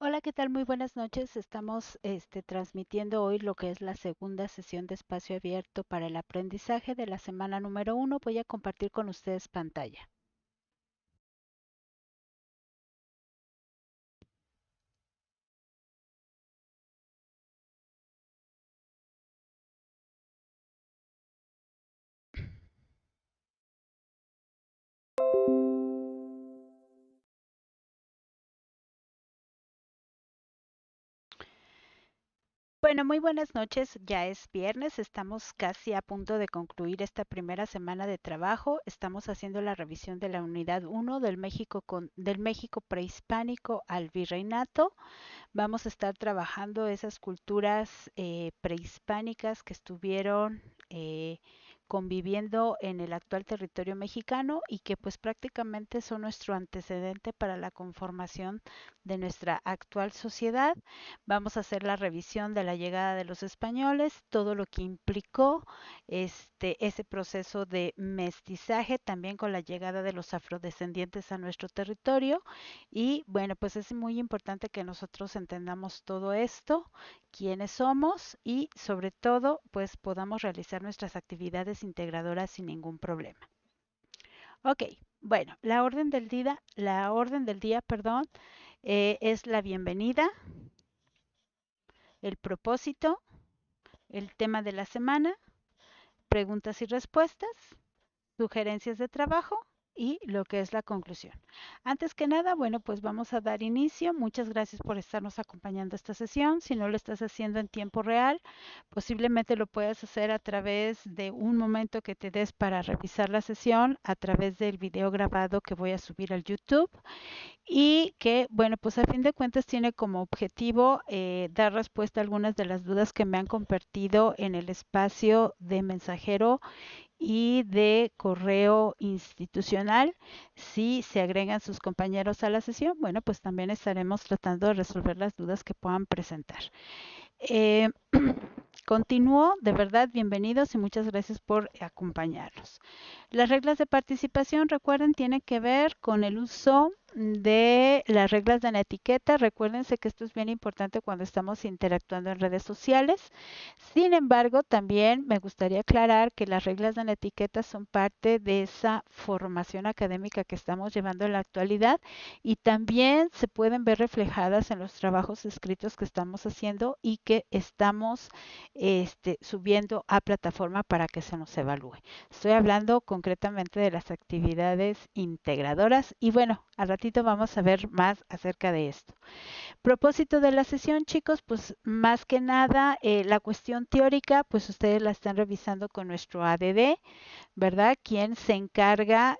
Hola, ¿qué tal? Muy buenas noches. Estamos transmitiendo hoy lo que es la segunda sesión de espacio abierto para el aprendizaje de la semana número uno. Voy a compartir con ustedes pantalla. Bueno, muy buenas noches. Ya es viernes. Estamos casi a punto de concluir esta primera semana de trabajo. Estamos haciendo la revisión de la unidad uno del México prehispánico al virreinato. Vamos a estar trabajando esas culturas prehispánicas que estuvieron conviviendo en el actual territorio mexicano y que pues prácticamente son nuestro antecedente para la conformación de nuestra actual sociedad. Vamos a hacer la revisión de la llegada de los españoles, todo lo que implicó ese proceso de mestizaje, también con la llegada de los afrodescendientes a nuestro territorio. Y bueno, pues es muy importante que nosotros entendamos todo esto, quiénes somos y sobre todo pues podamos realizar nuestras actividades integradoras sin ningún problema. Ok, bueno, la orden del día, es la bienvenida, el propósito, el tema de la semana, preguntas y respuestas, sugerencias de trabajo y lo que es la conclusión. Antes que nada, bueno, pues vamos a dar inicio. Muchas gracias por estarnos acompañando esta sesión. Si no lo estás haciendo en tiempo real, posiblemente lo puedas hacer a través de un momento que te des para revisar la sesión, a través del video grabado que voy a subir al YouTube y que, bueno, pues a fin de cuentas tiene como objetivo dar respuesta a algunas de las dudas que me han compartido en el espacio de mensajero y de correo institucional. Si se agregan sus compañeros a la sesión, bueno, pues también estaremos tratando de resolver las dudas que puedan presentar. Eh, Continúo, de verdad, bienvenidos y muchas gracias por acompañarnos. Las reglas de participación, recuerden, tienen que ver con el uso de las reglas de la etiqueta. Recuérdense que esto es bien importante cuando estamos interactuando en redes sociales. Sin embargo, también me gustaría aclarar que las reglas de la etiqueta son parte de esa formación académica que estamos llevando en la actualidad y también se pueden ver reflejadas en los trabajos escritos que estamos haciendo y que estamos subiendo a plataforma para que se nos evalúe. Estoy hablando concretamente de las actividades integradoras y bueno, al ratito vamos a ver más acerca de esto. Propósito de la sesión, chicos, pues más que nada la cuestión teórica, pues ustedes la están revisando con nuestro ADD, ¿verdad? Quien se encarga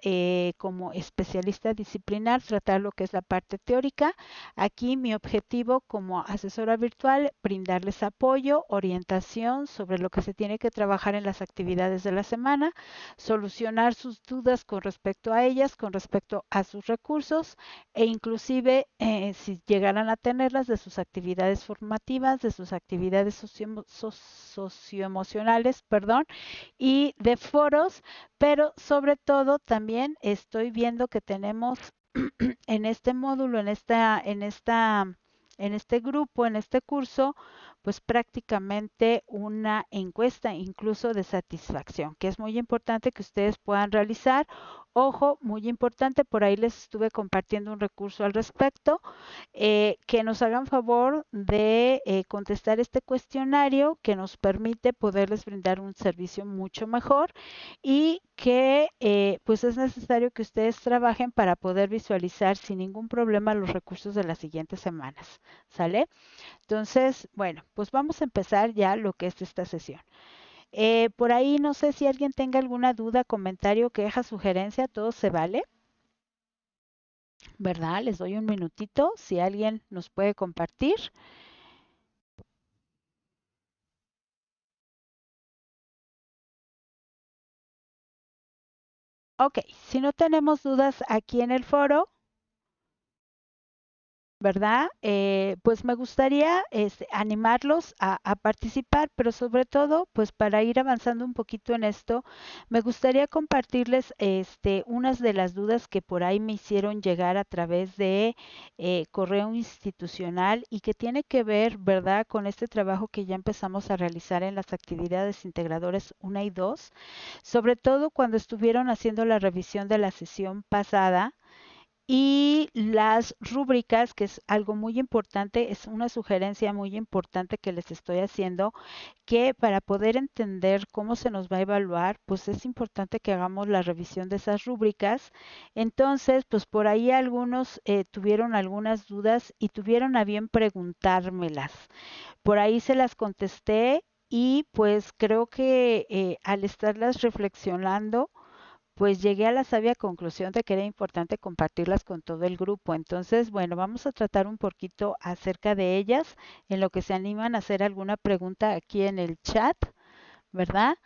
como especialista disciplinar tratar lo que es la parte teórica. Aquí mi objetivo como asesora virtual, brindarles apoyo, orientación sobre lo que se tiene que trabajar en las actividades de la semana, solucionar sus dudas con respecto a ellas, con respecto a sus recursos e inclusive si llegaran a tenerlas de sus actividades formativas, de sus actividades socioemocionales, perdón, y de foros, pero sobre todo también estoy viendo que tenemos en este módulo, en este grupo, en este curso, pues prácticamente una encuesta incluso de satisfacción, que es muy importante que ustedes puedan realizar. Ojo, muy importante, por ahí les estuve compartiendo un recurso al respecto, que nos hagan favor de contestar este cuestionario que nos permite poderles brindar un servicio mucho mejor y que pues es necesario que ustedes trabajen para poder visualizar sin ningún problema los recursos de las siguientes semanas. ¿Sale? Entonces, bueno, pues vamos a empezar ya lo que es esta sesión. Por ahí no sé si alguien tenga alguna duda, comentario, queja, sugerencia, todo se vale, ¿verdad? Les doy un minutito si alguien nos puede compartir. Ok, si no tenemos dudas aquí en el foro, ¿verdad? Pues me gustaría animarlos a participar, pero sobre todo, pues para ir avanzando un poquito en esto, me gustaría compartirles unas de las dudas que por ahí me hicieron llegar a través de correo institucional y que tiene que ver, ¿verdad?, con este trabajo que ya empezamos a realizar en las actividades integradores 1 y 2, sobre todo cuando estuvieron haciendo la revisión de la sesión pasada y las rúbricas, que es algo muy importante, es una sugerencia muy importante que les estoy haciendo, que para poder entender cómo se nos va a evaluar, pues es importante que hagamos la revisión de esas rúbricas. Entonces, pues por ahí algunos tuvieron algunas dudas y tuvieron a bien preguntármelas. Por ahí se las contesté y pues creo que al estarlas reflexionando, pues llegué a la sabia conclusión de que era importante compartirlas con todo el grupo. Entonces, bueno, vamos a tratar un poquito acerca de ellas, en lo que se animan a hacer alguna pregunta aquí en el chat, ¿verdad?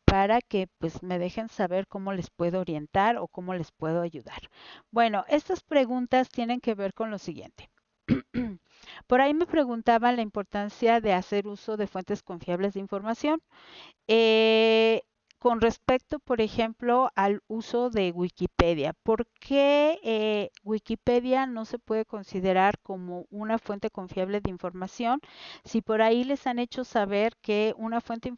Para que pues me dejen saber cómo les puedo orientar o cómo les puedo ayudar. Bueno, estas preguntas tienen que ver con lo siguiente. Por ahí me preguntaban la importancia de hacer uso de fuentes confiables de información. Eh, con respecto, por ejemplo, al uso de Wikipedia, ¿por qué Wikipedia no se puede considerar como una fuente confiable de información? Si por ahí les han hecho saber que una fuente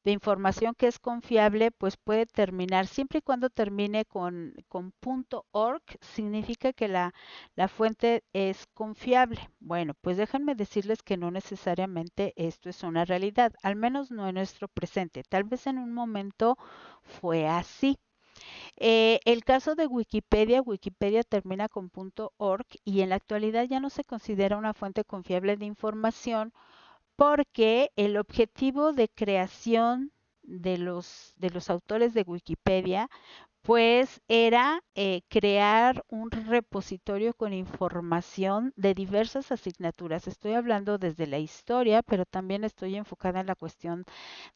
de información que es confiable, pues puede terminar, siempre y cuando termine con .org, significa que la fuente es confiable. Bueno, pues déjenme decirles que no necesariamente esto es una realidad, al menos no en nuestro presente. Tal vez en un momento fue así. El caso de Wikipedia, Wikipedia termina con .org y en la actualidad ya no se considera una fuente confiable de información porque el objetivo de creación de los autores de Wikipedia pues era crear un repositorio con información de diversas asignaturas. Estoy hablando desde la historia, pero también estoy enfocada en la cuestión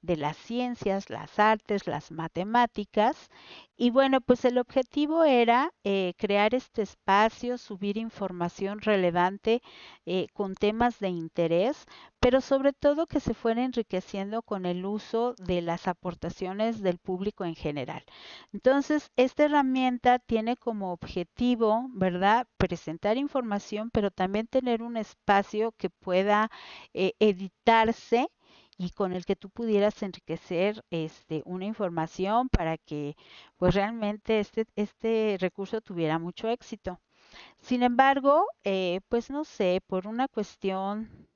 de las ciencias, las artes, las matemáticas. Y bueno, pues el objetivo era crear este espacio, subir información relevante con temas de interés, pero sobre todo que se fuera enriqueciendo con el uso de las aportaciones del público en general. Entonces, esta herramienta tiene como objetivo, ¿verdad?, presentar información, pero también tener un espacio que pueda editarse y con el que tú pudieras enriquecer una información para que pues realmente este recurso tuviera mucho éxito. Sin embargo, pues no sé, por una cuestión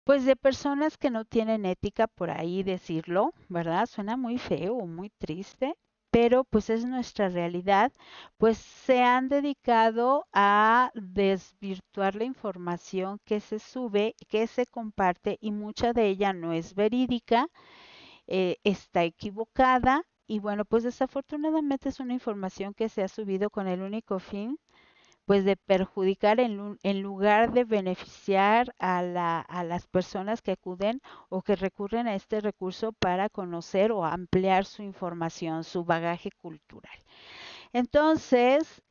pues de personas que no tienen ética, por ahí decirlo, ¿verdad? Suena muy feo o muy triste, pero pues es nuestra realidad, pues se han dedicado a desvirtuar la información que se sube, que se comparte y mucha de ella no es verídica, está equivocada y bueno, pues desafortunadamente es una información que se ha subido con el único fin pues de perjudicar en lugar de beneficiar a las personas que acuden o que recurren a este recurso para conocer o ampliar su información, su bagaje cultural. Entonces,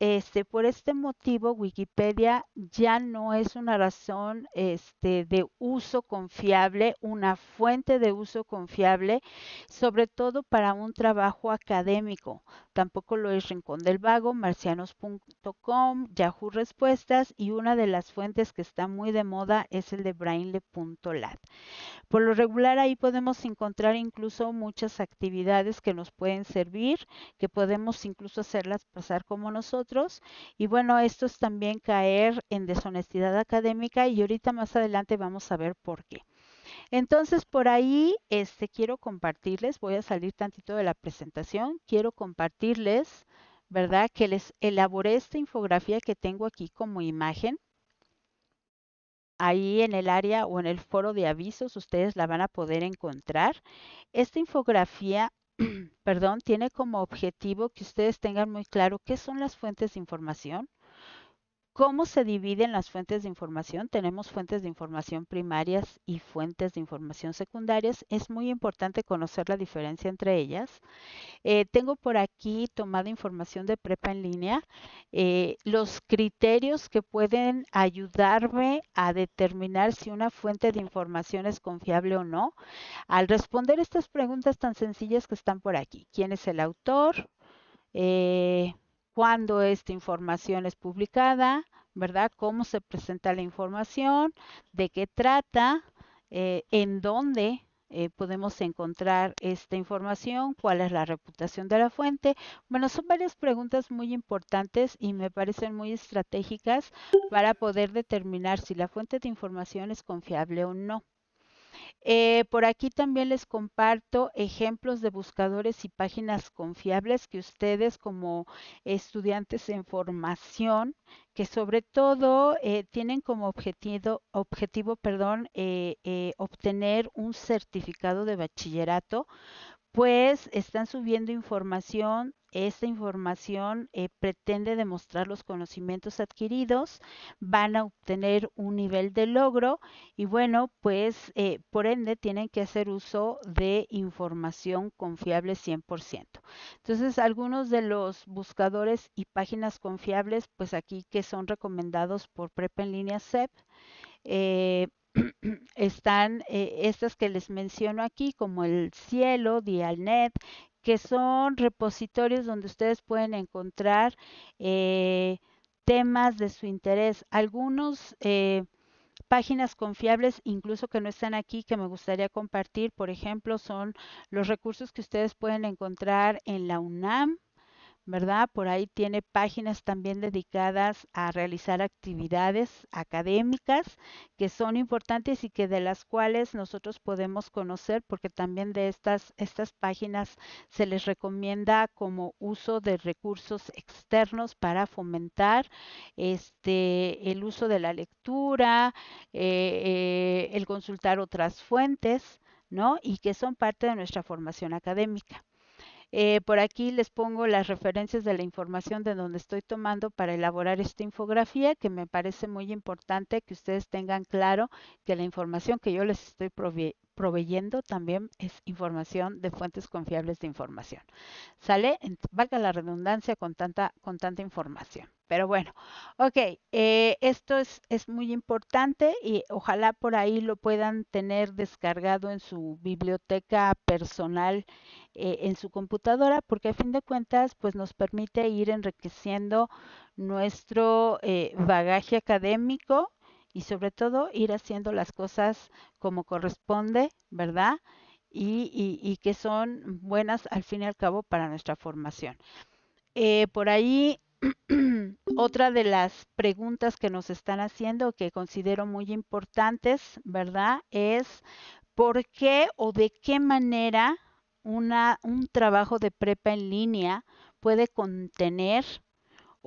por este motivo, Wikipedia ya no es una razón, de uso confiable, una fuente de uso confiable, sobre todo para un trabajo académico. Tampoco lo es Rincón del Vago, marcianos.com, Yahoo Respuestas y una de las fuentes que está muy de moda es el de brainle.lat. Por lo regular ahí podemos encontrar incluso muchas actividades que nos pueden servir, que podemos incluso hacerlas pasar como nosotros. Y bueno, esto es también caer en deshonestidad académica y ahorita más adelante vamos a ver por qué. Entonces, por ahí quiero compartirles, voy a salir tantito de la presentación, quiero compartirles, ¿verdad? Que les elaboré esta infografía que tengo aquí como imagen. Ahí en el área o en el foro de avisos ustedes la van a poder encontrar. Esta infografía, perdón, tiene como objetivo que ustedes tengan muy claro qué son las fuentes de información, ¿Cómo se dividen las fuentes de información? Tenemos fuentes de información primarias y fuentes de información secundarias. Es muy importante conocer la diferencia entre ellas. Tengo por aquí tomada información de prepa en línea, los criterios que pueden ayudarme a determinar si una fuente de información es confiable o no. Al responder estas preguntas tan sencillas que están por aquí, ¿quién es el autor? Eh, ¿Cuándo esta información es publicada? ¿Verdad? ¿Cómo se presenta la información? ¿De qué trata? ¿En dónde podemos encontrar esta información? ¿Cuál es la reputación de la fuente? Bueno, son varias preguntas muy importantes y me parecen muy estratégicas para poder determinar si la fuente de información es confiable o no. Por aquí también les comparto ejemplos de buscadores y páginas confiables que ustedes como estudiantes en formación, que sobre todo tienen como objetivo, obtener un certificado de bachillerato, pues están subiendo información. Esta información pretende demostrar los conocimientos adquiridos, van a obtener un nivel de logro y bueno, pues por ende tienen que hacer uso de información confiable 100%. Entonces, algunos de los buscadores y páginas confiables, pues aquí que son recomendados por Prepa en Línea CEP, eh, están estas que les menciono aquí, como el Cielo, Dialnet, que son repositorios donde ustedes pueden encontrar eh, temas de su interés. Algunos páginas confiables, incluso que no están aquí, que me gustaría compartir, por ejemplo, son los recursos que ustedes pueden encontrar en la UNAM, ¿verdad? Por ahí tiene páginas también dedicadas a realizar actividades académicas que son importantes y que de las cuales nosotros podemos conocer, porque también de estas páginas se les recomienda como uso de recursos externos para fomentar el uso de la lectura, el consultar otras fuentes, ¿no? Y que son parte de nuestra formación académica. Por aquí les pongo las referencias de la información de donde estoy tomando para elaborar esta infografía, que me parece muy importante que ustedes tengan claro que la información que yo les estoy proveyendo también es información de fuentes confiables de información. ¿Sale? Valga la redundancia con tanta información. Pero bueno, ok, esto es muy importante y ojalá por ahí lo puedan tener descargado en su biblioteca personal, en su computadora, porque a fin de cuentas pues nos permite ir enriqueciendo nuestro bagaje académico y sobre todo ir haciendo las cosas como corresponde, ¿verdad? Y que son buenas al fin y al cabo para nuestra formación. Por ahí, otra de las preguntas que nos están haciendo, que considero muy importantes, ¿verdad? Es ¿por qué o de qué manera un trabajo de prepa en línea puede contener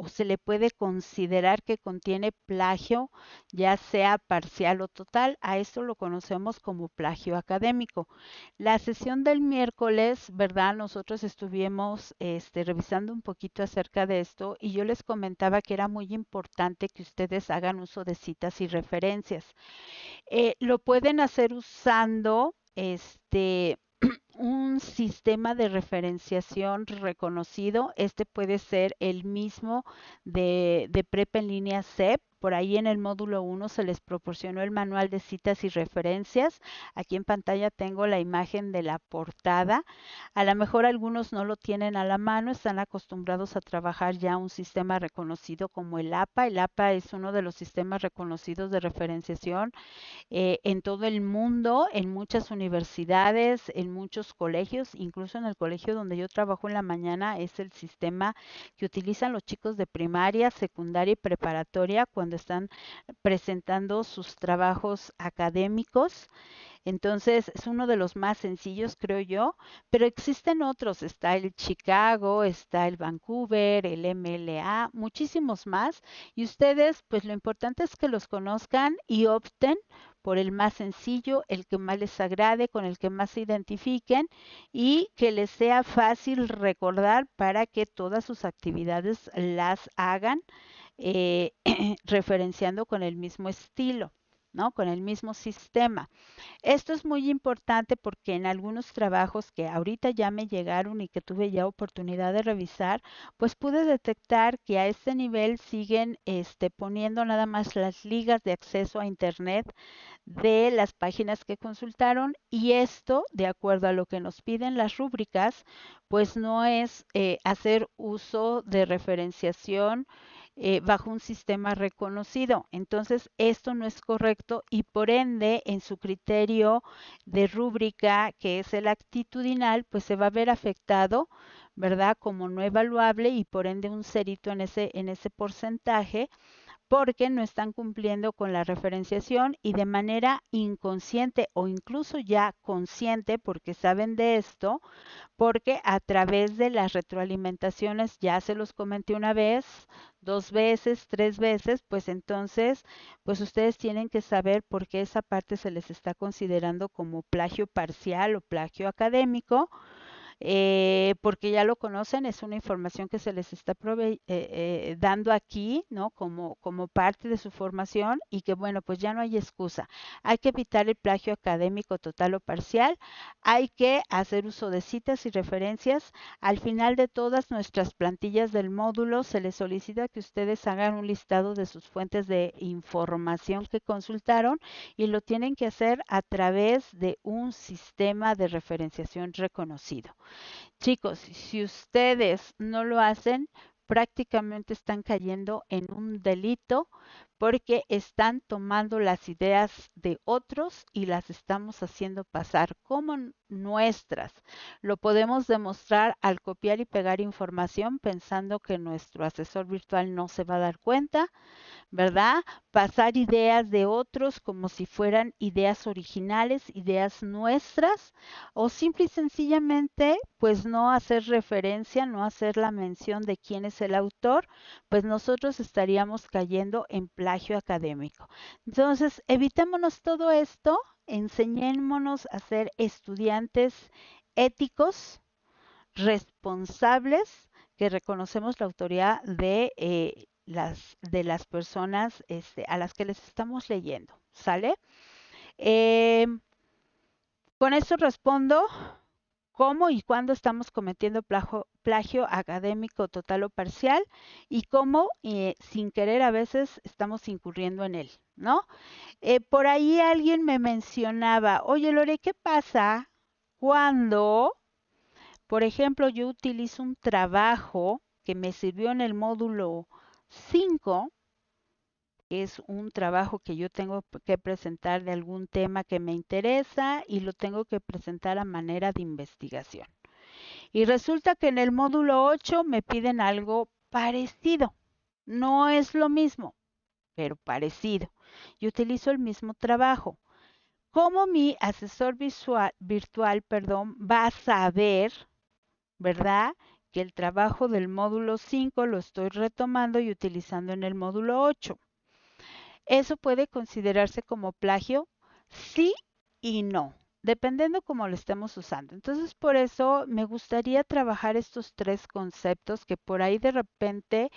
o se le puede considerar que contiene plagio, ya sea parcial o total? A esto lo conocemos como plagio académico. La sesión del miércoles, ¿verdad? Nosotros estuvimos revisando un poquito acerca de esto y yo les comentaba que era muy importante que ustedes hagan uso de citas y referencias. Lo pueden hacer usando un sistema de referenciación reconocido. Este puede ser el mismo de Prepa en línea CEP. Por ahí en el módulo 1 se les proporcionó el manual de citas y referencias. Aquí en pantalla tengo la imagen de la portada. A lo mejor algunos no lo tienen a la mano, están acostumbrados a trabajar ya un sistema reconocido como el APA. El APA es uno de los sistemas reconocidos de referenciación en todo el mundo, en muchas universidades, en muchos colegios, incluso en el colegio donde yo trabajo en la mañana es el sistema que utilizan los chicos de primaria, secundaria y preparatoria cuando están presentando sus trabajos académicos. Entonces es uno de los más sencillos, creo yo, pero existen otros. Está el Chicago, está el Vancouver, el MLA, muchísimos más. Y ustedes, pues lo importante es que los conozcan y opten por el más sencillo, el que más les agrade, con el que más se identifiquen y que les sea fácil recordar para que todas sus actividades las hagan referenciando con el mismo estilo, ¿no? Con el mismo sistema. Esto es muy importante porque en algunos trabajos que ahorita ya me llegaron y que tuve ya oportunidad de revisar, pues pude detectar que a este nivel siguen poniendo nada más las ligas de acceso a Internet de las páginas que consultaron y esto, de acuerdo a lo que nos piden las rúbricas, pues no es hacer uso de referenciación bajo un sistema reconocido. Entonces, esto no es correcto y por ende, en su criterio de rúbrica, que es el actitudinal, pues se va a ver afectado, ¿verdad? Como no evaluable y por ende un cerito en ese porcentaje porque no están cumpliendo con la referenciación y de manera inconsciente o incluso ya consciente, porque saben de esto, porque a través de las retroalimentaciones, ya se los comenté una vez, dos veces, tres veces, pues entonces, pues ustedes tienen que saber por qué esa parte se les está considerando como plagio parcial o plagio académico porque ya lo conocen, es una información que se les está dando aquí, ¿no? Como parte de su formación y que, bueno, pues ya no hay excusa. Hay que evitar el plagio académico total o parcial, hay que hacer uso de citas y referencias. Al final de todas nuestras plantillas del módulo se les solicita que ustedes hagan un listado de sus fuentes de información que consultaron y lo tienen que hacer a través de un sistema de referenciación reconocido. Chicos, si ustedes no lo hacen, prácticamente están cayendo en un delito porque están tomando las ideas de otros y las estamos haciendo pasar como nuestras. Lo podemos demostrar al copiar y pegar información pensando que nuestro asesor virtual no se va a dar cuenta, ¿verdad? Pasar ideas de otros como si fueran ideas originales, ideas nuestras, o simple y sencillamente, pues no hacer referencia, no hacer la mención de quién es el autor, pues nosotros estaríamos cayendo en plagio académico. Entonces, evitémonos todo esto, enseñémonos a ser estudiantes éticos, responsables, que reconocemos la autoridad de las personas a las que les estamos leyendo. ¿Sale? Eh, con esto respondo cómo y cuándo estamos cometiendo plagio académico total o parcial y cómo sin querer a veces estamos incurriendo en él, ¿no? Por ahí alguien me mencionaba, oye Lore, ¿qué pasa cuando por ejemplo, yo utilizo un trabajo que me sirvió en el módulo 5, que es un trabajo que yo tengo que presentar de algún tema que me interesa y lo tengo que presentar a manera de investigación. Y resulta que en el módulo 8 me piden algo parecido. No es lo mismo, pero parecido. Y utilizo el mismo trabajo. ¿Cómo mi asesor virtual, perdón, va a saber, ¿verdad? Que el trabajo del módulo 5 lo estoy retomando y utilizando en el módulo 8. Eso puede considerarse como plagio, sí y no, dependiendo cómo lo estemos usando. Entonces, por eso me gustaría trabajar estos tres conceptos que por ahí de repente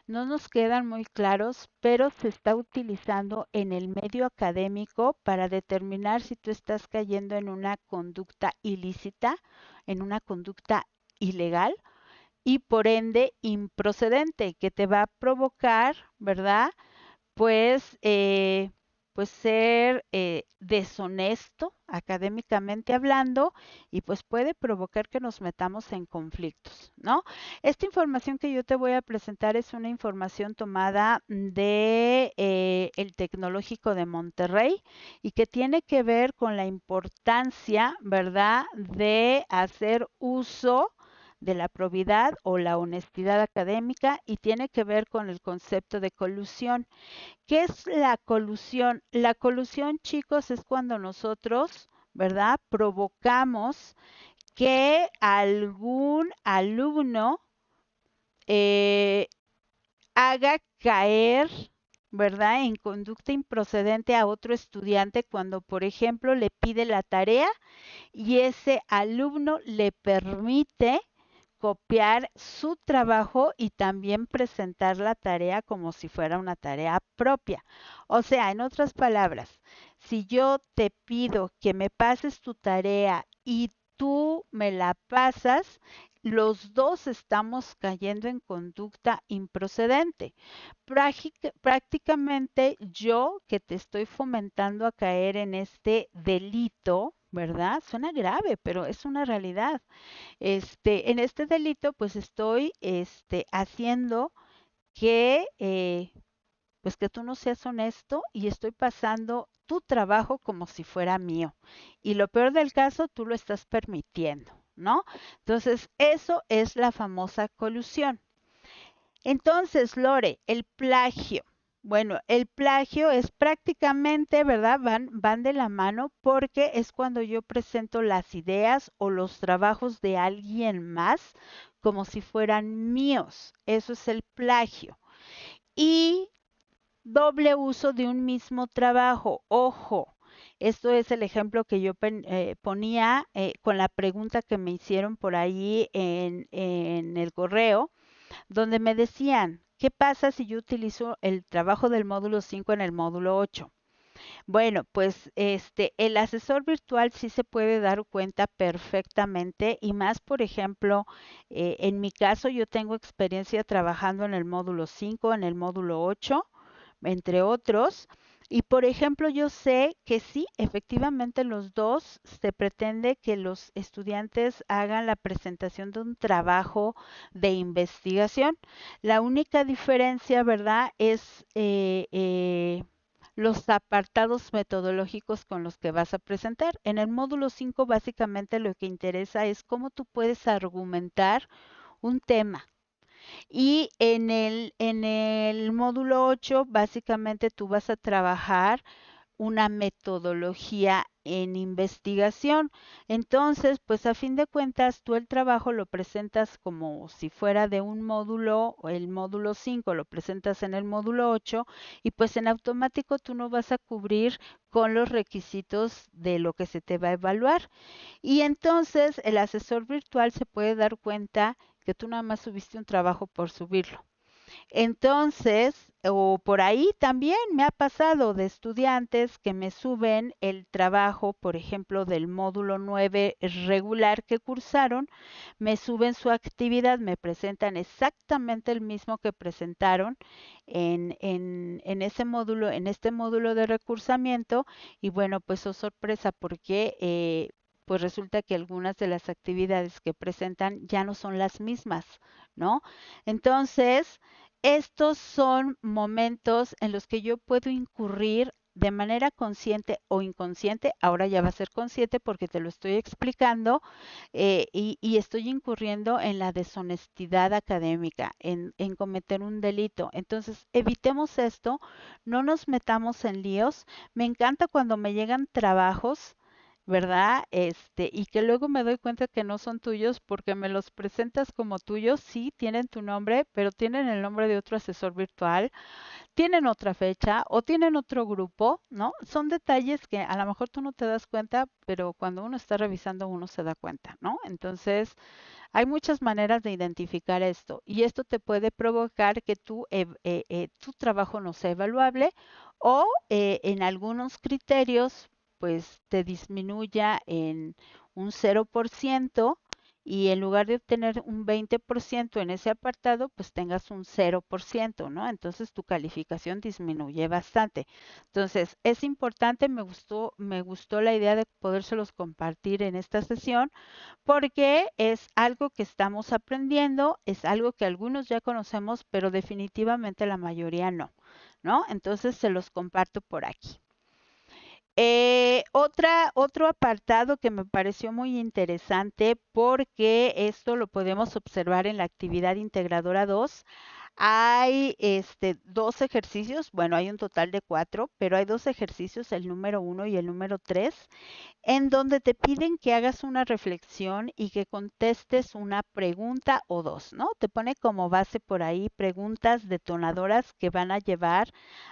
no nos quedan muy claros, pero se está utilizando en el medio académico para determinar si tú estás cayendo en una conducta ilícita, en una conducta ilegal y por ende improcedente, que te va a provocar, ¿verdad? Pues, pues ser deshonesto académicamente hablando y pues puede provocar que nos metamos en conflictos, ¿no? Esta información que yo te voy a presentar es una información tomada de el Tecnológico de Monterrey y que tiene que ver con la importancia, ¿verdad?, de hacer uso de la probidad o la honestidad académica y tiene que ver con el concepto de colusión. ¿Qué es la colusión? La colusión, chicos, es cuando nosotros, ¿verdad? Provocamos que algún alumno eh, haga caer, ¿verdad? En conducta improcedente a otro estudiante cuando, por ejemplo, le pide la tarea y ese alumno le permite copiar su trabajo y también presentar la tarea como si fuera una tarea propia. O sea, en otras palabras, si yo te pido que me pases tu tarea y tú me la pasas, los dos estamos cayendo en conducta improcedente. Prácticamente yo que te estoy fomentando a caer en este delito, ¿verdad? Suena grave, pero es una realidad. En este delito, pues estoy, haciendo que, pues que tú no seas honesto y estoy pasando tu trabajo como si fuera mío. Y lo peor del caso, tú lo estás permitiendo, ¿no? Entonces, eso es la famosa colusión. Entonces, Lore, el plagio. Bueno, el plagio es prácticamente, ¿verdad? Van de la mano porque es cuando yo presento las ideas o los trabajos de alguien más como si fueran míos. Eso es el plagio. Y doble uso de un mismo trabajo. Ojo, esto es el ejemplo que yo ponía con la pregunta que me hicieron por ahí en el correo donde me decían, ¿qué pasa si yo utilizo el trabajo del módulo 5 en el módulo 8? Bueno, pues el asesor virtual sí se puede dar cuenta perfectamente y más, por ejemplo, en mi caso yo tengo experiencia trabajando en el módulo 5, en el módulo 8, entre otros. Y por ejemplo, yo sé que sí, efectivamente los dos se pretende que los estudiantes hagan la presentación de un trabajo de investigación. La única diferencia, ¿verdad?, es los apartados metodológicos con los que vas a presentar. En el módulo 5 básicamente lo que interesa es cómo tú puedes argumentar un tema. Y en el módulo 8 básicamente tú vas a trabajar una metodología en investigación. Entonces, pues a fin de cuentas, tú el trabajo lo presentas como si fuera de un módulo, o el módulo 5 lo presentas en el módulo 8 y pues en automático tú no vas a cubrir con los requisitos de lo que se te va a evaluar. Y entonces el asesor virtual se puede dar cuenta que tú nada más subiste un trabajo por subirlo. Entonces, o por ahí también me ha pasado de estudiantes que me suben el trabajo, por ejemplo, del módulo 9 regular que cursaron, me suben su actividad, me presentan exactamente el mismo que presentaron en ese módulo, en este módulo de recursamiento, y bueno, pues oh sorpresa, porque pues resulta que algunas de las actividades que presentan ya no son las mismas, ¿no? Entonces, estos son momentos en los que yo puedo incurrir de manera consciente o inconsciente, ahora ya va a ser consciente porque te lo estoy explicando, y estoy incurriendo en la deshonestidad académica, en cometer un delito. Entonces, evitemos esto, no nos metamos en líos. Me encanta cuando me llegan trabajos, ¿verdad? Y que luego me doy cuenta que no son tuyos porque me los presentas como tuyos, sí, tienen tu nombre, pero tienen el nombre de otro asesor virtual, tienen otra fecha o tienen otro grupo, ¿no? Son detalles que a lo mejor tú no te das cuenta, pero cuando uno está revisando uno se da cuenta, ¿no? Entonces, hay muchas maneras de identificar esto y esto te puede provocar que tu trabajo no sea evaluable o en algunos criterios pues te disminuya en un 0% y en lugar de obtener un 20% en ese apartado, pues tengas un 0%, ¿no? Entonces tu calificación disminuye bastante. Entonces, es importante, me gustó la idea de podérselos compartir en esta sesión porque es algo que estamos aprendiendo, es algo que algunos ya conocemos, pero definitivamente la mayoría no, ¿no? Entonces se los comparto por aquí. Otro apartado que me pareció muy interesante porque esto lo podemos observar en la actividad integradora 2. Hay dos ejercicios, bueno, hay un total de cuatro, pero hay dos ejercicios, el número 1 y el número 3 en donde te piden que hagas una reflexión y que contestes una pregunta o dos, ¿no? Te pone como base por ahí preguntas detonadoras que van a llevar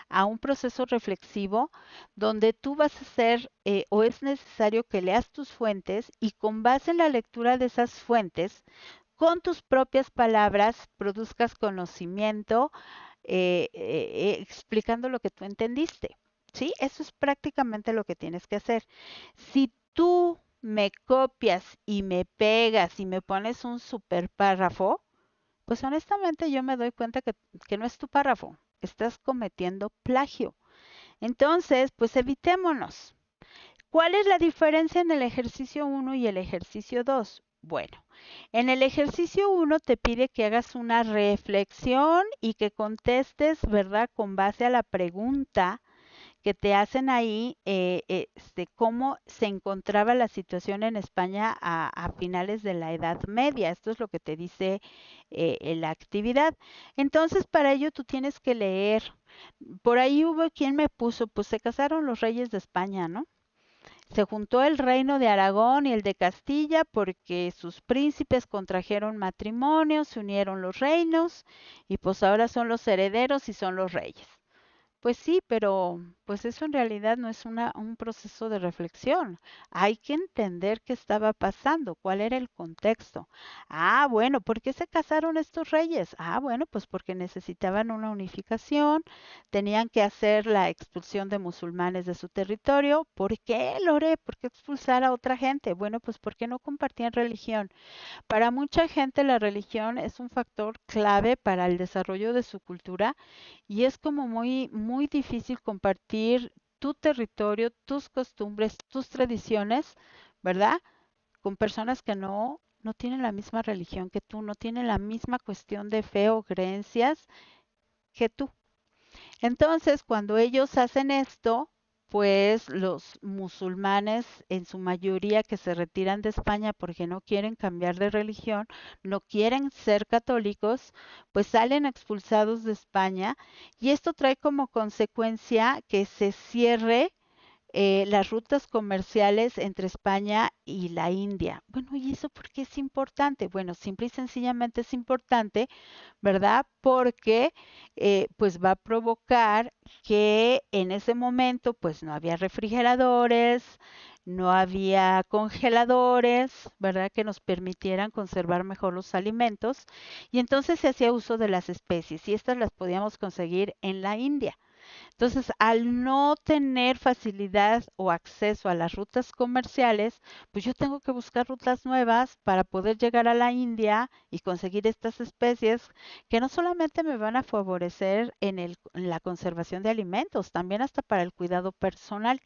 a un proceso reflexivo donde tú vas a hacer o es necesario que leas tus fuentes y con base en la lectura de esas fuentes, con tus propias palabras produzcas conocimiento explicando lo que tú entendiste. ¿Sí? Eso es prácticamente lo que tienes que hacer. Si tú me copias y me pegas y me pones un super párrafo, pues honestamente yo me doy cuenta que no es tu párrafo, estás cometiendo plagio. Entonces, pues evitémonos. ¿Cuál es la diferencia en el ejercicio uno y el ejercicio 2? Bueno, en el ejercicio uno te pide que hagas una reflexión y que contestes, ¿verdad? Con base a la pregunta que te hacen ahí, cómo se encontraba la situación en España a finales de la Edad Media. Esto es lo que te dice la actividad. Entonces, para ello tú tienes que leer. Por ahí hubo quien me puso, pues se casaron los reyes de España, ¿no? Se juntó el reino de Aragón y el de Castilla porque sus príncipes contrajeron matrimonio, se unieron los reinos y pues ahora son los herederos y son los reyes. Pues sí, pero pues eso en realidad no es un proceso de reflexión. Hay que entender qué estaba pasando, cuál era el contexto. Ah, bueno, ¿por qué se casaron estos reyes? Ah, bueno, pues porque necesitaban una unificación, tenían que hacer la expulsión de musulmanes de su territorio. ¿Por qué, Lore? ¿Por qué expulsar a otra gente? Bueno, pues porque no compartían religión. Para mucha gente la religión es un factor clave para el desarrollo de su cultura y es como muy difícil compartir tu territorio, tus costumbres, tus tradiciones, ¿verdad? Con personas que no tienen la misma religión que tú, no tienen la misma cuestión de fe o creencias que tú. Entonces, cuando ellos hacen esto, pues los musulmanes, en su mayoría que se retiran de España porque no quieren cambiar de religión, no quieren ser católicos, pues salen expulsados de España y esto trae como consecuencia que se cierre las rutas comerciales entre España y la India. Bueno, ¿y eso por qué es importante? Bueno, simple y sencillamente es importante, ¿verdad? Porque pues va a provocar que en ese momento pues no había refrigeradores, no había congeladores, ¿verdad? Que nos permitieran conservar mejor los alimentos y entonces se hacía uso de las especies y estas las podíamos conseguir en la India. Entonces, al no tener facilidad o acceso a las rutas comerciales, pues yo tengo que buscar rutas nuevas para poder llegar a la India y conseguir estas especies que no solamente me van a favorecer en la conservación de alimentos, también hasta para el cuidado personal.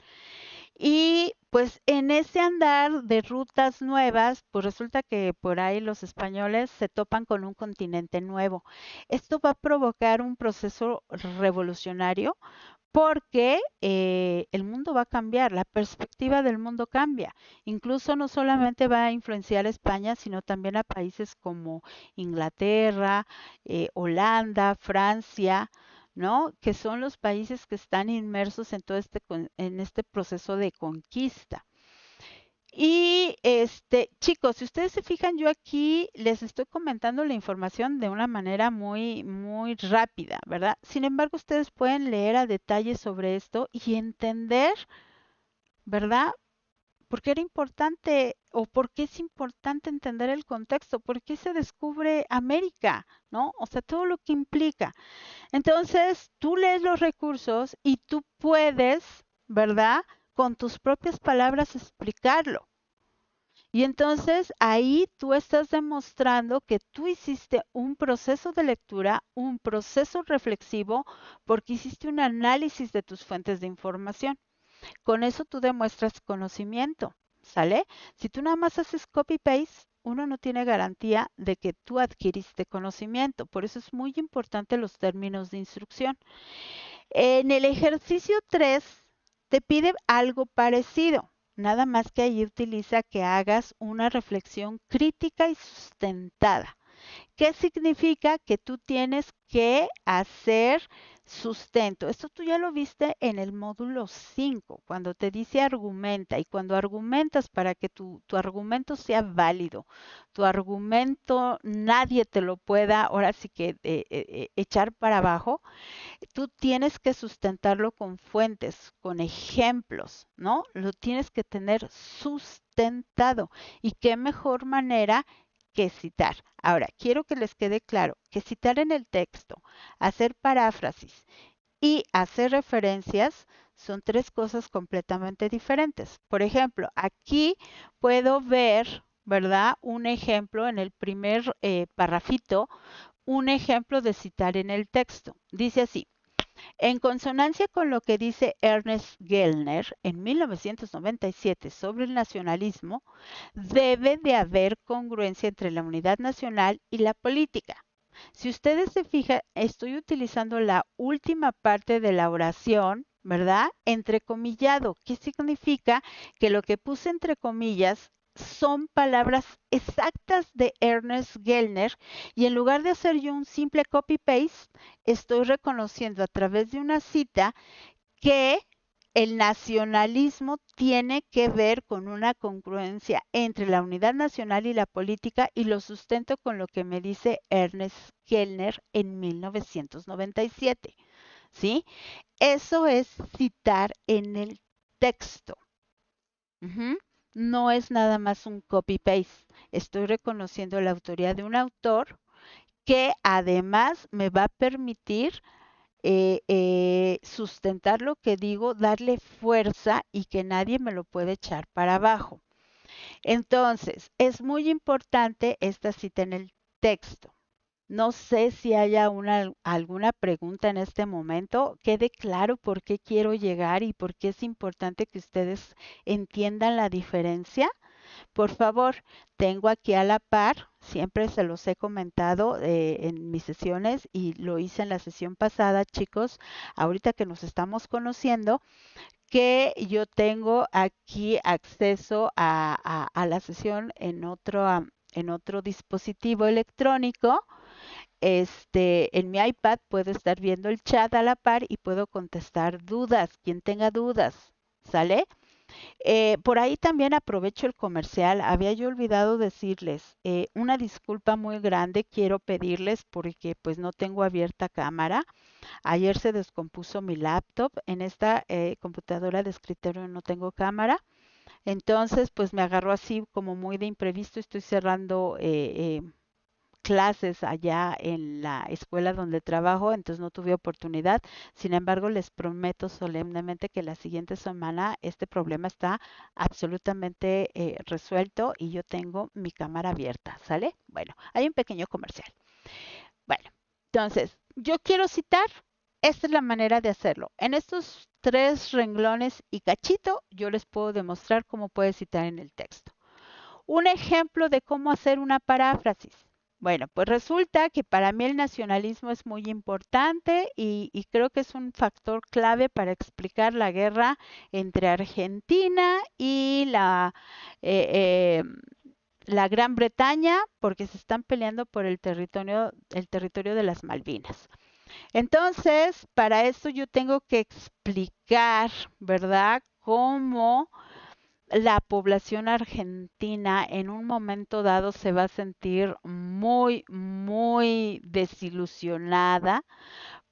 Y pues en ese andar de rutas nuevas, pues resulta que por ahí los españoles se topan con un continente nuevo. Esto va a provocar un proceso revolucionario porque el mundo va a cambiar, la perspectiva del mundo cambia. Incluso no solamente va a influenciar a España, sino también a países como Inglaterra, Holanda, Francia, ¿no? Que son los países que están inmersos en todo en este proceso de conquista. Y chicos, si ustedes se fijan, yo aquí les estoy comentando la información de una manera muy rápida, ¿verdad? Sin embargo, ustedes pueden leer a detalle sobre esto y entender, ¿verdad? ¿Por qué era importante o por qué es importante entender el contexto? ¿Por qué se descubre América? ¿No? O sea, todo lo que implica. Entonces, tú lees los recursos y tú puedes, ¿verdad? Con tus propias palabras explicarlo. Y entonces ahí tú estás demostrando que tú hiciste un proceso de lectura, un proceso reflexivo, porque hiciste un análisis de tus fuentes de información. Con eso tú demuestras conocimiento, ¿sale? Si tú nada más haces copy-paste, uno no tiene garantía de que tú adquiriste conocimiento. Por eso es muy importante los términos de instrucción. En el ejercicio 3 te pide algo parecido, nada más que ahí utiliza que hagas una reflexión crítica y sustentada. ¿Qué significa? Que tú tienes que hacer sustento. Esto tú ya lo viste en el módulo 5, cuando te dice argumenta y cuando argumentas para que tu argumento sea válido, tu argumento nadie te lo pueda ahora sí que echar para abajo, tú tienes que sustentarlo con fuentes, con ejemplos, ¿no? Lo tienes que tener sustentado. ¿Y qué mejor manera que citar. Ahora, quiero que les quede claro que citar en el texto, hacer paráfrasis y hacer referencias son tres cosas completamente diferentes. Por ejemplo, aquí puedo ver, ¿verdad? Un ejemplo en el primer parrafito, un ejemplo de citar en el texto. Dice así, en consonancia con lo que dice Ernest Gellner en 1997 sobre el nacionalismo, debe de haber congruencia entre la unidad nacional y la política. Si ustedes se fijan, estoy utilizando la última parte de la oración, ¿verdad? Entrecomillado. ¿Qué significa? Que lo que puse entre comillas son palabras exactas de Ernest Gellner y en lugar de hacer yo un simple copy-paste, estoy reconociendo a través de una cita que el nacionalismo tiene que ver con una congruencia entre la unidad nacional y la política y lo sustento con lo que me dice Ernest Gellner en 1997. ¿Sí? Eso es citar en el texto. Ujú. No es nada más un copy-paste. Estoy reconociendo la autoría de un autor que además me va a permitir sustentar lo que digo, darle fuerza y que nadie me lo puede echar para abajo. Entonces, es muy importante esta cita en el texto. No sé si haya alguna pregunta en este momento. Quede claro por qué quiero llegar y por qué es importante que ustedes entiendan la diferencia. Por favor, tengo aquí a la par, siempre se los he comentado en mis sesiones y lo hice en la sesión pasada, chicos, ahorita que nos estamos conociendo, que yo tengo aquí acceso a la sesión en otro dispositivo electrónico. En mi iPad puedo estar viendo el chat a la par y puedo contestar dudas, quien tenga dudas, ¿sale? Por ahí también aprovecho el comercial. Había yo olvidado decirles una disculpa muy grande. Quiero pedirles porque pues no tengo abierta cámara. Ayer se descompuso mi laptop. En esta computadora de escritorio no tengo cámara. Entonces pues me agarró así como muy de imprevisto. Estoy cerrando clases allá en la escuela donde trabajo, entonces no tuve oportunidad. Sin embargo, les prometo solemnemente que la siguiente semana este problema está absolutamente resuelto y yo tengo mi cámara abierta, ¿sale? Bueno, hay un pequeño comercial. Bueno, entonces, yo quiero citar, esta es la manera de hacerlo. En estos tres renglones y cachito, yo les puedo demostrar cómo puede citar en el texto. Un ejemplo de cómo hacer una paráfrasis. Bueno, pues resulta que para mí el nacionalismo es muy importante y creo que es un factor clave para explicar la guerra entre Argentina y eh, la Gran Bretaña, porque se están peleando por el territorio de las Malvinas. Entonces, para esto yo tengo que explicar, ¿verdad?, cómo la población argentina en un momento dado se va a sentir muy, muy desilusionada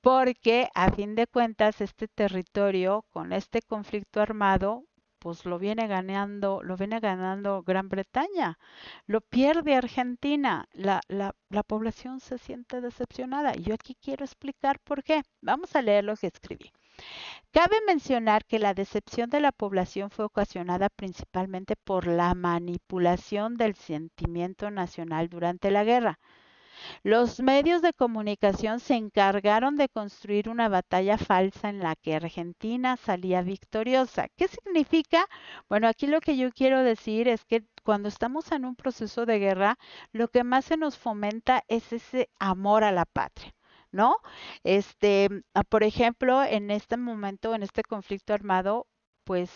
porque a fin de cuentas este territorio con este conflicto armado pues lo viene ganando Gran Bretaña, lo pierde Argentina, la población se siente decepcionada. Y yo aquí quiero explicar por qué. Vamos a leer lo que escribí. Cabe mencionar que la decepción de la población fue ocasionada principalmente por la manipulación del sentimiento nacional durante la guerra. Los medios de comunicación se encargaron de construir una batalla falsa en la que Argentina salía victoriosa. ¿Qué significa? Bueno, aquí lo que yo quiero decir es que cuando estamos en un proceso de guerra, lo que más se nos fomenta es ese amor a la patria. ¿No? Por ejemplo, en este momento, en este conflicto armado, pues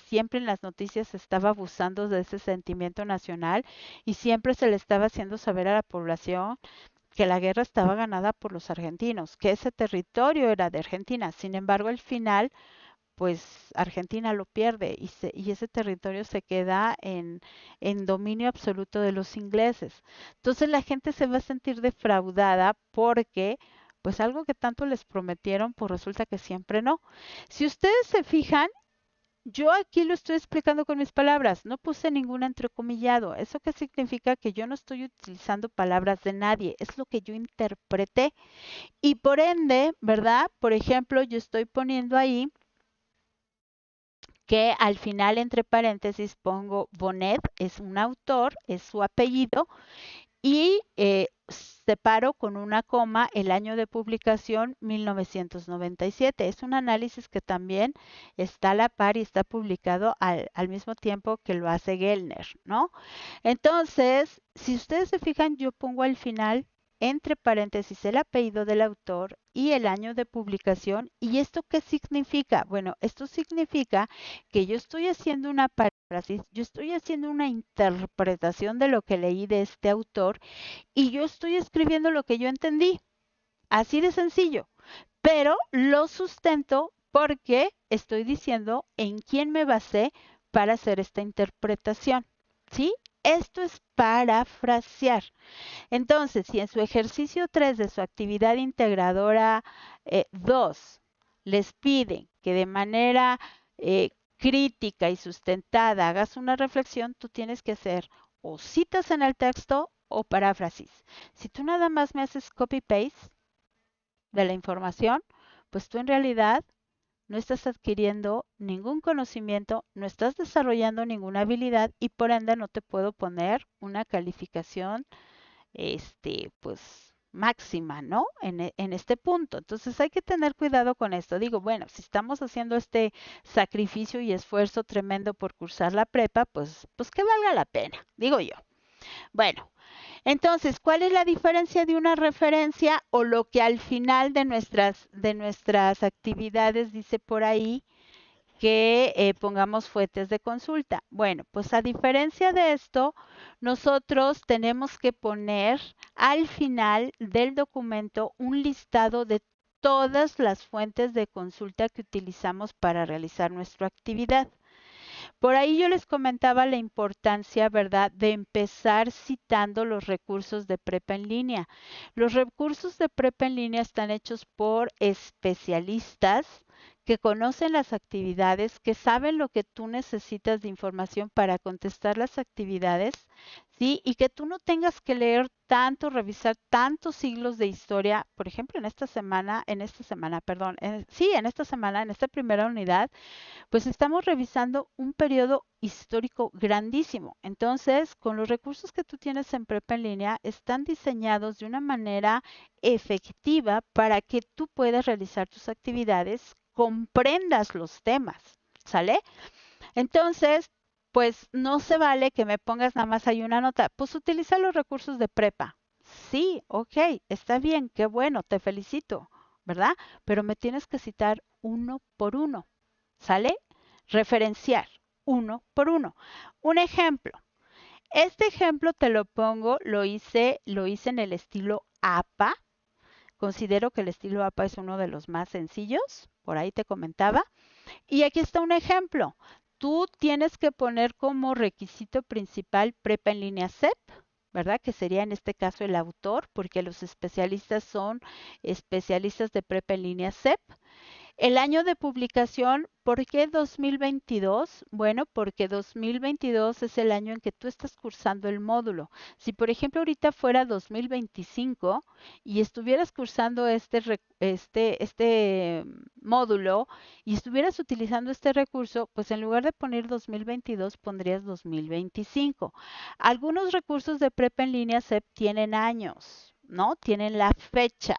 siempre en las noticias se estaba abusando de ese sentimiento nacional y siempre se le estaba haciendo saber a la población que la guerra estaba ganada por los argentinos, que ese territorio era de Argentina. Sin embargo, al final, pues Argentina lo pierde y ese territorio se queda en dominio absoluto de los ingleses. Entonces la gente se va a sentir defraudada porque pues algo que tanto les prometieron, pues resulta que siempre no. Si ustedes se fijan, Yo aquí lo estoy explicando con mis palabras, no puse ningún entrecomillado. ¿Eso qué significa? Que yo no estoy utilizando palabras de nadie, es lo que yo interpreté. Y por ende, ¿verdad? Por ejemplo, yo estoy poniendo ahí que al final entre paréntesis pongo Bonet, es un autor, es su apellido, y separo con una coma el año de publicación 1997. Es un análisis que también está a la par y está publicado al mismo tiempo que lo hace Gellner, ¿no? Entonces, si ustedes se fijan, yo pongo al final entre paréntesis el apellido del autor y el año de publicación. ¿Y esto qué significa? Bueno, esto significa que yo estoy haciendo una paráfrasis, yo estoy haciendo una interpretación de lo que leí de este autor y yo estoy escribiendo lo que yo entendí. Así de sencillo. Pero lo sustento porque estoy diciendo en quién me basé para hacer esta interpretación. ¿Sí? Esto es parafrasear. Entonces, si en su ejercicio 3 de su actividad integradora 2 les piden que de manera crítica y sustentada hagas una reflexión, tú tienes que hacer o citas en el texto o paráfrasis. Si tú nada más me haces copy-paste de la información, pues tú en realidad no estás adquiriendo ningún conocimiento, no estás desarrollando ninguna habilidad y por ende no te puedo poner una calificación pues máxima, ¿no? En este punto. Entonces hay que tener cuidado con esto. Digo, bueno, si estamos haciendo este sacrificio y esfuerzo tremendo por cursar la prepa, pues que valga la pena, digo yo. Bueno, entonces, ¿cuál es la diferencia de una referencia o lo que al final de nuestras actividades dice por ahí que pongamos fuentes de consulta? Bueno, pues a diferencia de esto, nosotros tenemos que poner al final del documento un listado de todas las fuentes de consulta que utilizamos para realizar nuestra actividad. Por ahí yo les comentaba la importancia, ¿verdad?, de empezar citando los recursos de prepa en línea. Los recursos de prepa en línea están hechos por especialistas que conocen las actividades, que saben lo que tú necesitas de información para contestar las actividades, ¿sí? Y que tú no tengas que leer tanto, revisar tantos siglos de historia. Por ejemplo, en esta semana, en esta primera unidad, pues estamos revisando un periodo histórico grandísimo. Entonces, con los recursos que tú tienes en prepa en línea, están diseñados de una manera efectiva para que tú puedas realizar tus actividades, comprendas los temas, ¿sale? Entonces, pues no se vale que me pongas nada más ahí una nota. Pues utiliza los recursos de prepa. Sí, ok, está bien, qué bueno, te felicito, ¿verdad? Pero me tienes que citar uno por uno. ¿Sale? Referenciar uno por uno. Un ejemplo. Este ejemplo te lo pongo, lo hice en el estilo APA. Considero que el estilo APA es uno de los más sencillos, por ahí te comentaba. Y aquí está un ejemplo. Tú tienes que poner como requisito principal prepa en línea CEP, ¿verdad? Que sería en este caso el autor, porque los especialistas son especialistas de prepa en línea CEP. El año de publicación, ¿por qué 2022? Bueno, porque 2022 es el año en que tú estás cursando el módulo. Si, por ejemplo, ahorita fuera 2025 y estuvieras cursando este módulo y estuvieras utilizando este recurso, pues en lugar de poner 2022 pondrías 2025. Algunos recursos de prepa en línea SEP tienen años, ¿no? Tienen la fecha.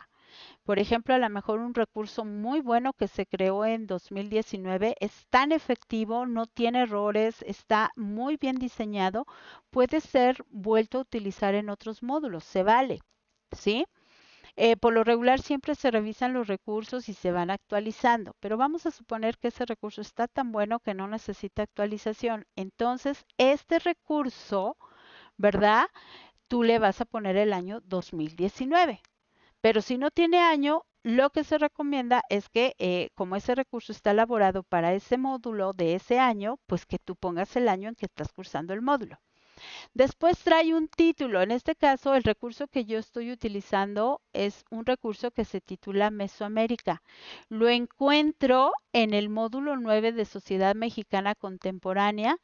Por ejemplo, a lo mejor un recurso muy bueno que se creó en 2019 es tan efectivo, no tiene errores, está muy bien diseñado, puede ser vuelto a utilizar en otros módulos, se vale, ¿sí? Por lo regular siempre se revisan los recursos y se van actualizando, pero vamos a suponer que ese recurso está tan bueno que no necesita actualización. Entonces, este recurso, ¿verdad? Tú le vas a poner el año 2019. Pero si no tiene año, lo que se recomienda es que como ese recurso está elaborado para ese módulo de ese año, pues que tú pongas el año en que estás cursando el módulo. Después trae un título. En este caso, el recurso que yo estoy utilizando es un recurso que se titula Mesoamérica. Lo encuentro en el módulo 9 de Sociedad Mexicana Contemporánea.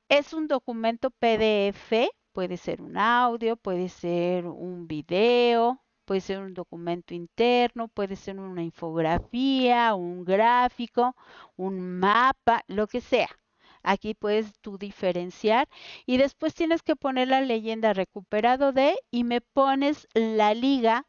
Es un documento PDF, puede ser un audio, puede ser un video, puede ser un documento interno, puede ser una infografía, un gráfico, un mapa, lo que sea. Aquí puedes tú diferenciar y después tienes que poner la leyenda recuperado de y me pones la liga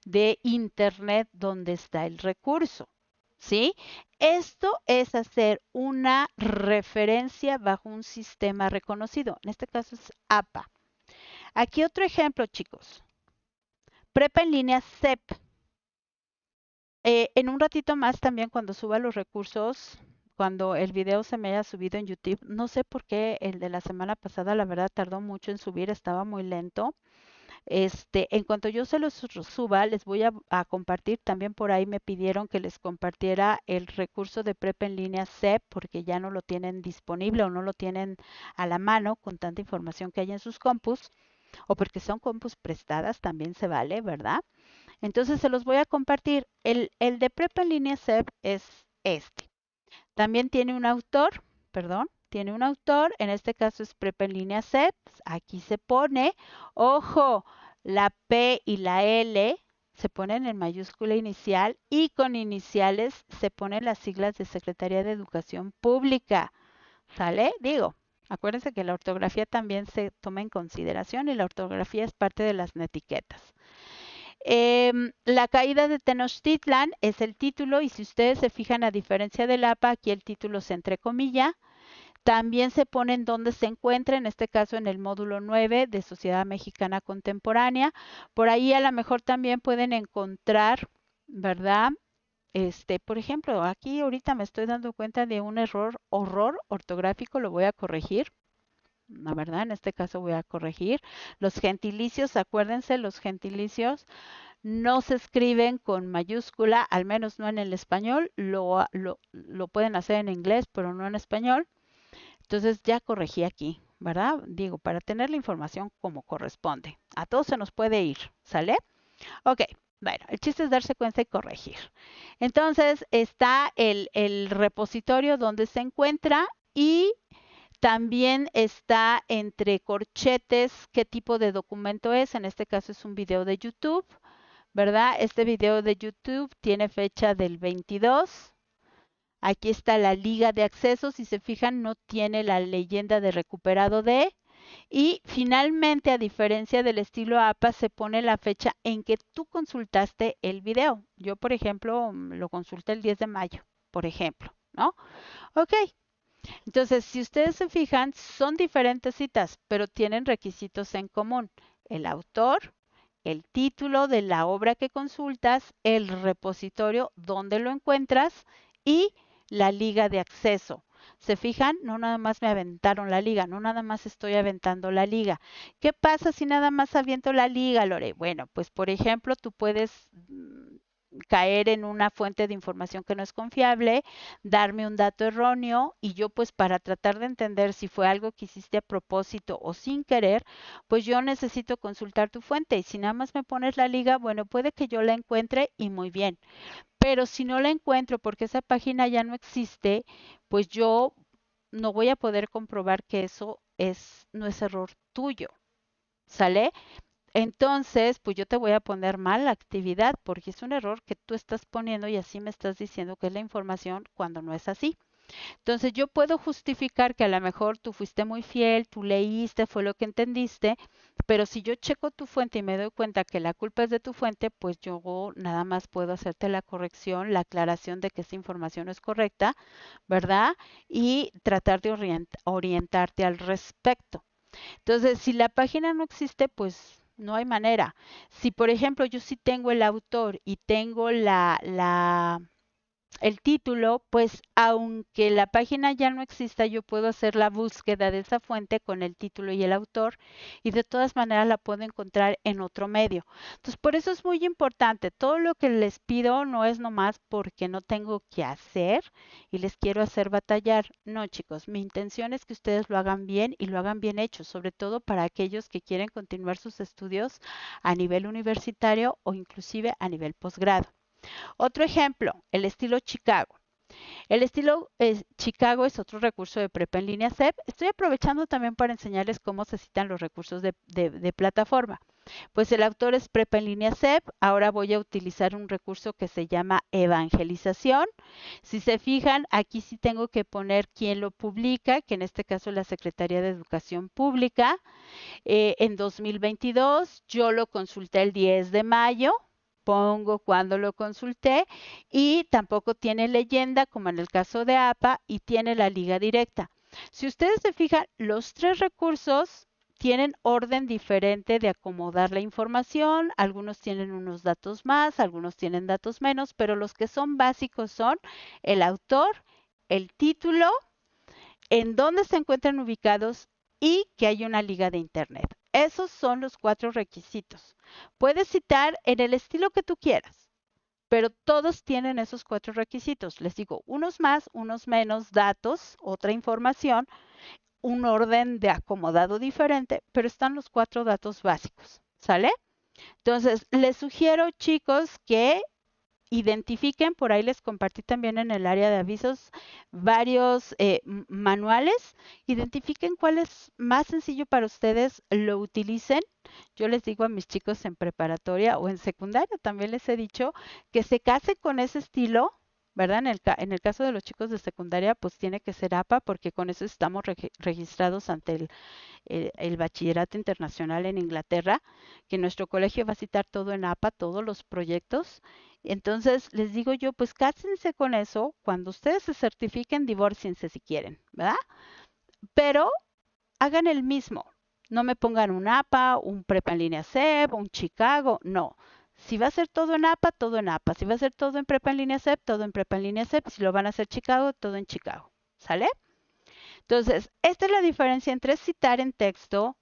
de internet donde está el recurso. ¿Sí? Esto es hacer una referencia bajo un sistema reconocido. En este caso es APA. Aquí otro ejemplo, chicos. Prepa en línea CEP. En un ratito más también cuando suba los recursos, cuando el video se me haya subido en YouTube, no sé por qué el de la semana pasada, la verdad, tardó mucho en subir, estaba muy lento. En cuanto yo se los suba, les voy a compartir. También por ahí me pidieron que les compartiera el recurso de prepa en línea CEP porque ya no lo tienen disponible o no lo tienen a la mano con tanta información que hay en sus compus o porque son compus prestadas, también se vale, ¿verdad? Entonces se los voy a compartir. El de prepa en línea CEP es este. También tiene un autor, perdón, tiene un autor, en este caso es Prepa en línea CEP, aquí se pone, ojo, la P y la L se ponen en mayúscula inicial y con iniciales se ponen las siglas de Secretaría de Educación Pública, ¿sale? Digo, acuérdense que la ortografía también se toma en consideración y la ortografía es parte de las netiquetas. La caída de Tenochtitlan es el título y si ustedes se fijan a diferencia del APA, aquí el título se entrecomilla. También se pone en dónde se encuentra, en este caso en el módulo 9 de Sociedad Mexicana Contemporánea. Por ahí a lo mejor también pueden encontrar, ¿verdad? Por ejemplo, aquí ahorita me estoy dando cuenta de un horror ortográfico, lo voy a corregir. La verdad, en este caso voy a corregir. Los gentilicios, acuérdense, los gentilicios no se escriben con mayúscula, al menos no en el español, lo pueden hacer en inglés, pero no en español. Entonces ya corregí aquí, ¿verdad? Digo, para tener la información como corresponde. A todos se nos puede ir, ¿sale? Ok, bueno, el chiste es darse cuenta y corregir. Entonces está el repositorio donde se encuentra y también está entre corchetes qué tipo de documento es. En este caso es un video de YouTube. ¿Verdad? Este video de YouTube tiene fecha del 22. Aquí está la liga de acceso. Si se fijan, no tiene la leyenda de recuperado de. Y finalmente, a diferencia del estilo APA, se pone la fecha en que tú consultaste el video. Yo, por ejemplo, lo consulté el 10 de mayo, por ejemplo, ¿no? Ok. Entonces, si ustedes se fijan, son diferentes citas, pero tienen requisitos en común. El autor, el título de la obra que consultas, el repositorio donde lo encuentras y la liga de acceso. ¿Se fijan? No nada más me aventaron la liga, no nada más estoy aventando la liga. ¿Qué pasa si nada más aviento la liga, Lore? Bueno, pues por ejemplo, tú puedes caer en una fuente de información que no es confiable, darme un dato erróneo y yo pues para tratar de entender si fue algo que hiciste a propósito o sin querer, pues yo necesito consultar tu fuente y si nada más me pones la liga, bueno, puede que yo la encuentre y muy bien, pero si no la encuentro porque esa página ya no existe, pues yo no voy a poder comprobar que eso no es error tuyo. ¿Sale? Entonces, pues yo te voy a poner mal la actividad porque es un error que tú estás poniendo y así me estás diciendo que es la información cuando no es así. Entonces, yo puedo justificar que a lo mejor tú fuiste muy fiel, tú leíste, fue lo que entendiste, pero si yo checo tu fuente y me doy cuenta que la culpa es de tu fuente, pues yo nada más puedo hacerte la corrección, la aclaración de que esa información es correcta, ¿verdad? Y tratar de orientarte al respecto. Entonces, si la página no existe, pues no hay manera. Si, por ejemplo, yo sí tengo el autor y tengo el título, pues aunque la página ya no exista, yo puedo hacer la búsqueda de esa fuente con el título y el autor y de todas maneras la puedo encontrar en otro medio. Entonces, por eso es muy importante. Todo lo que les pido no es nomás porque no tengo que hacer y les quiero hacer batallar. No, chicos, mi intención es que ustedes lo hagan bien y lo hagan bien hecho, sobre todo para aquellos que quieren continuar sus estudios a nivel universitario o inclusive a nivel posgrado. Otro ejemplo, el estilo Chicago. El estilo Chicago es otro recurso de prepa en línea CEP. Estoy aprovechando también para enseñarles cómo se citan los recursos de plataforma. Pues el autor es prepa en línea CEP. Ahora voy a utilizar un recurso que se llama evangelización. Si se fijan, aquí sí tengo que poner quién lo publica, que en este caso es la Secretaría de Educación Pública. En 2022, yo lo consulté el 10 de mayo, pongo cuando lo consulté y tampoco tiene leyenda como en el caso de APA y tiene la liga directa. Si ustedes se fijan, los tres recursos tienen orden diferente de acomodar la información, algunos tienen unos datos más, algunos tienen datos menos, pero los que son básicos son el autor, el título, en dónde se encuentran ubicados y que hay una liga de Internet. Esos son los cuatro requisitos. Puedes citar en el estilo que tú quieras, pero todos tienen esos cuatro requisitos. Les digo, unos más, unos menos, datos, otra información, un orden de acomodado diferente, pero están los cuatro datos básicos. ¿Sale? Entonces, les sugiero, chicos, que identifiquen, por ahí les compartí también en el área de avisos varios manuales, identifiquen cuál es más sencillo para ustedes, lo utilicen. Yo les digo a mis chicos en preparatoria o en secundaria, también les he dicho que se casen con ese estilo. ¿Verdad? En el caso de los chicos de secundaria, pues tiene que ser APA porque con eso estamos registrados ante el bachillerato internacional en Inglaterra, que nuestro colegio va a citar todo en APA, todos los proyectos. Entonces, les digo yo, pues cásense con eso. Cuando ustedes se certifiquen, divórciense si quieren, ¿verdad? Pero hagan el mismo. No me pongan un APA, un prepa en línea CEP, un Chicago, no. Si va a ser todo en APA, todo en APA. Si va a ser todo en prepa en línea CEP, todo en prepa en línea CEP. Si lo van a hacer Chicago, todo en Chicago. ¿Sale? Entonces, esta es la diferencia entre citar en texto,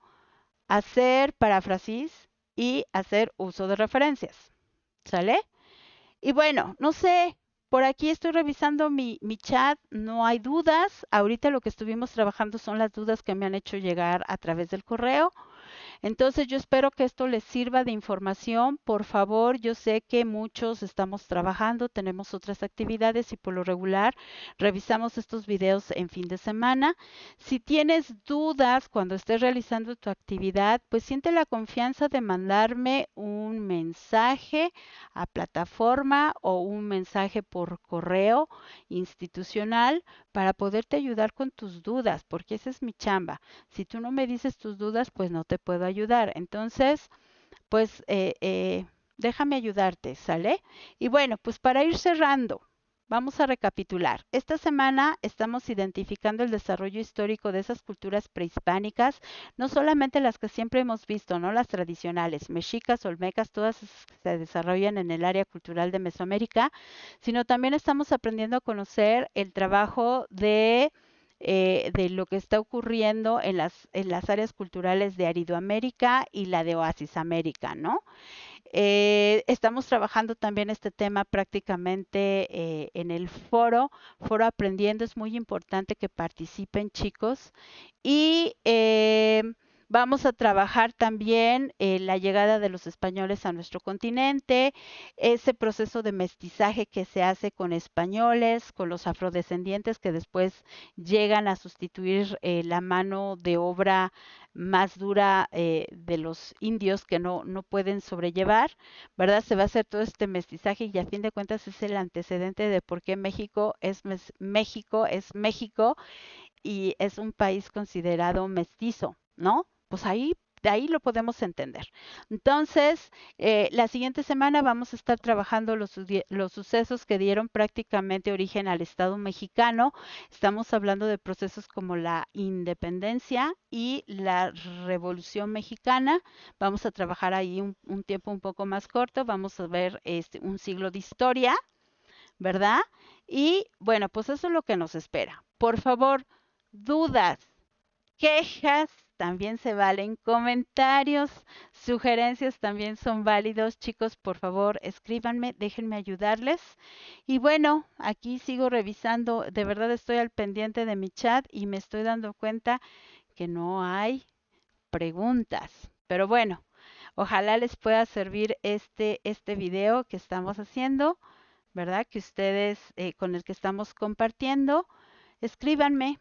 hacer paráfrasis y hacer uso de referencias. ¿Sale? Y bueno, no sé, por aquí estoy revisando mi chat, no hay dudas. Ahorita lo que estuvimos trabajando son las dudas que me han hecho llegar a través del correo. Entonces yo espero que esto les sirva de información. Por favor, yo sé que muchos estamos trabajando, tenemos otras actividades y por lo regular revisamos estos videos en fin de semana. Si tienes dudas cuando estés realizando tu actividad, pues siente la confianza de mandarme un mensaje a plataforma o un mensaje por correo institucional para poderte ayudar con tus dudas, porque esa es mi chamba. Si tú no me dices tus dudas, pues no te puedo ayudar. Entonces, pues déjame ayudarte, ¿sale? Y bueno, pues para ir cerrando, vamos a recapitular. Esta semana estamos identificando el desarrollo histórico de esas culturas prehispánicas, no solamente las que siempre hemos visto, no las tradicionales, mexicas, olmecas, todas esas que se desarrollan en el área cultural de Mesoamérica, sino también estamos aprendiendo a conocer el trabajo de lo que está ocurriendo en las áreas culturales de Aridoamérica y la de Oasis América, ¿no? Estamos trabajando también este tema prácticamente en el foro Aprendiendo. Es muy importante que participen, chicos. Y vamos a trabajar también la llegada de los españoles a nuestro continente, ese proceso de mestizaje que se hace con españoles, con los afrodescendientes que después llegan a sustituir la mano de obra más dura de los indios que no pueden sobrellevar, ¿verdad? Se va a hacer todo este mestizaje y a fin de cuentas es el antecedente de por qué México es México y es un país considerado mestizo, ¿no? Pues ahí de ahí lo podemos entender. Entonces, la siguiente semana vamos a estar trabajando los sucesos que dieron prácticamente origen al Estado mexicano. Estamos hablando de procesos como la independencia y la Revolución Mexicana. Vamos a trabajar ahí un tiempo un poco más corto. Vamos a ver un siglo de historia, ¿verdad? Y bueno, pues eso es lo que nos espera. Por favor, dudas, quejas también se valen, comentarios, sugerencias también son válidos. Chicos, por favor, escríbanme, déjenme ayudarles. Y bueno, aquí sigo revisando, de verdad estoy al pendiente de mi chat y me estoy dando cuenta que no hay preguntas. Pero bueno, ojalá les pueda servir este video que estamos haciendo, ¿verdad? Que ustedes, con el que estamos compartiendo. Escríbanme,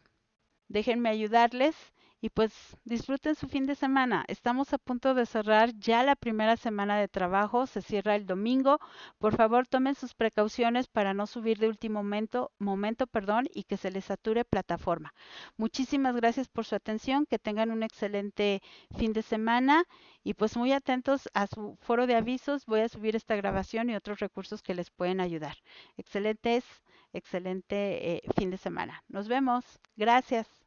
déjenme ayudarles y pues disfruten su fin de semana. Estamos a punto de cerrar ya la primera semana de trabajo, se cierra el domingo. Por favor, tomen sus precauciones para no subir de último momento, perdón, y que se les sature plataforma. Muchísimas gracias por su atención, que tengan un excelente fin de semana y pues muy atentos a su foro de avisos. Voy a subir esta grabación y otros recursos que les pueden ayudar. Excelente fin de semana. Nos vemos. Gracias.